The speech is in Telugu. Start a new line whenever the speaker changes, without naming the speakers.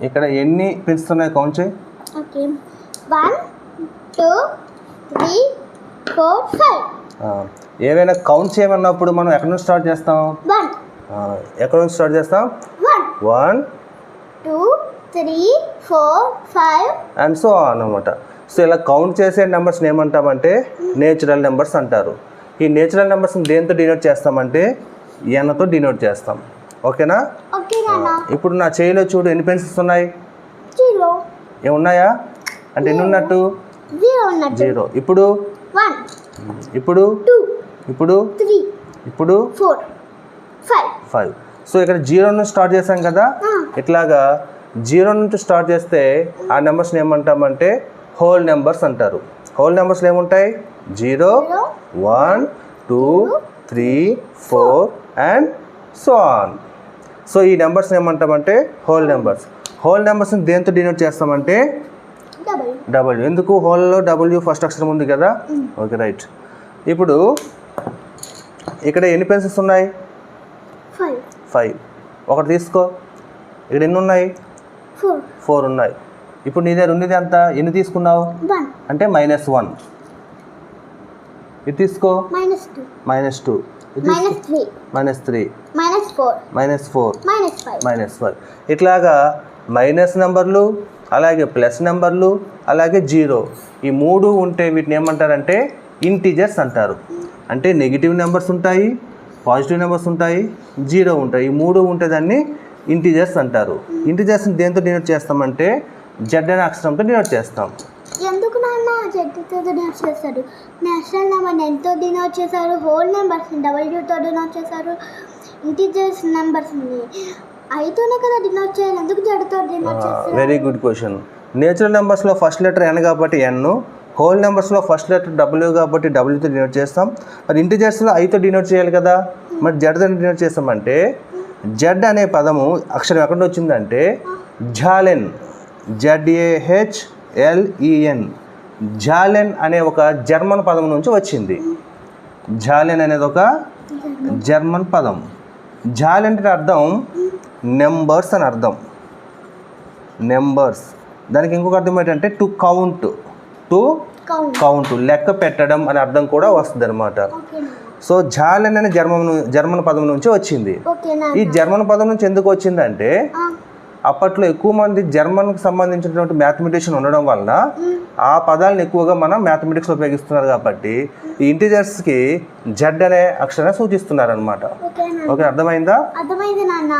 ఇక్కడ ఎన్ని పిన్స్ ఉన్నాయి కౌంట్ చేయి.
ఓకే 1 2 3 4 5.
ఏవైనా కౌంట్ చేయమన్నప్పుడు మనం ఎక్కడి నుంచి స్టార్ట్ చేస్తాం?
1.
ఎక్కడి నుంచి స్టార్ట్ చేస్తాం? 1
2 3 4 5
అండ్ సో అన్నమాట. సో ఇలా కౌంట్ చేసే నెంబర్స్ని ఏమంటామంటే నేచురల్ నెంబర్స్ అంటారు. ఈ నేచురల్ నెంబర్స్ని దేంతో డినోట్ చేస్తామంటే ఎన్తో డినోట్ చేస్తాం. ఓకేనా? ఇప్పుడు నా చేయిలో చూడు ఎన్ని పెన్సిల్స్ ఉన్నాయి? ఏమున్నాయా అంటే ఎన్ని ఉన్నట్టు? 0. ఇప్పుడు
1
ఇప్పుడు
2
ఇప్పుడు
3
ఇప్పుడు
4 5.
సో ఇక్కడ 0 నుంచి స్టార్ట్ చేసాం కదా, ఇట్లాగా 0 నుంచి స్టార్ట్ చేస్తే ఆ నెంబర్స్ని ఏమంటామంటే హోల్ నెంబర్స్ అంటారు. హోల్ నెంబర్స్లో ఏముంటాయి? 0 1 2 3 4 అండ్ సో ఆన్. సో ఈ నెంబర్స్ని ఏమంటామంటే హోల్ నెంబర్స్. హోల్ నెంబర్స్ని దేంతో డినోట్ చేస్తామంటే డబ్ల్యూ. ఎందుకు? హోల్లో డబ్ల్యూ ఫస్ట్ అక్షరం ఉంది కదా. Okay right. ఇప్పుడు ఇక్కడ ఎన్ని పెన్సిల్స్ ఉన్నాయి? 5. ఒకటి తీసుకో. ఇక్కడ ఎన్ని ఉన్నాయి? 4 ఉన్నాయి. ఇప్పుడు నీ దగ్గర ఉన్నది ఎంత? ఎన్ని తీసుకున్నావు? అంటే -1. ఇది తీసుకో. -2. -3. -4. ఇట్లాగా మైనస్ నెంబర్లు, అలాగే ప్లస్ నెంబర్లు, అలాగే 0 ఈ 3 ఉంటే వీటిని ఏమంటారంటే ఇంటీజర్స్ అంటారు. అంటే నెగిటివ్ నెంబర్స్ ఉంటాయి, పాజిటివ్ నెంబర్స్ ఉంటాయి, 0 ఉంటాయి. ఈ 3 ఉంటే దాన్ని ఇంటీజర్స్ అంటారు. ఇంటీజర్స్ని దేంతో డినోట్ చేస్తామంటే జెడ్ అనే అక్షరంతో డినోట్ చేస్తాం.
ఎందుకు నాన్న జెడ్తో డినోట్ చేస్తారు? నేషనల్ నెంబర్ ఎంతో డినోట్ చేశారు, హోల్ నెంబర్స్ని డబ్ల్యూతో డినోట్ చేశారు, ఇంటీజర్స్ నెంబర్స్ని ఐతోనే కదా డినోట్ చేయాలి. ఎందుకు జెడ్తో డినోట్ చేస్తారు?
Very good question. నేచురల్ నెంబర్స్లో ఫస్ట్ లెటర్ ఎన్ కాబట్టి ఎన్, హోల్ నెంబర్స్లో ఫస్ట్ లెటర్ డబ్ల్యూ కాబట్టి డబ్ల్యూతో డినోట్ చేస్తాం. మరి ఇంటీజర్స్లో ఐతో డినోట్ చేయాలి కదా, మరి జెడ్తో డినోట్ చేస్తామంటే జెడ్ అనే పదము అక్షరం ఎక్కడ వచ్చిందంటే జాలెన్, ZAHLEN, జాలెన్ అనే ఒక జర్మన్ పదం నుంచి వచ్చింది. జాలెన్ అనేది ఒక జర్మన్ పదం. జాలెన్ అంటే అర్థం నెంబర్స్ అని అర్థం. నెంబర్స్. దానికి ఇంకొక అర్థం ఏంటంటే టు కౌంట్, లెక్క పెట్టడం అనే అర్థం కూడా వస్తుంది అనమాట. సో జాలెన్ అనే జర్మన్ పదం నుంచి వచ్చింది. ఈ జర్మన్ పదం నుంచి ఎందుకు వచ్చిందంటే అప్పట్లో ఎక్కువ మంది జర్మన్కి సంబంధించినటువంటి మ్యాథమెటిషియన్ ఉండడం వలన ఆ పదాలను ఎక్కువగా మనం మ్యాథమెటిక్స్లో ఉపయోగిస్తున్నారు కాబట్టి ఈ ఇంటీజర్స్కి జెడ్ అనే అక్షరాన్ని సూచిస్తున్నారు అనమాట. ఓకే, అర్థమైందా?
అర్థమైంది నాన్న.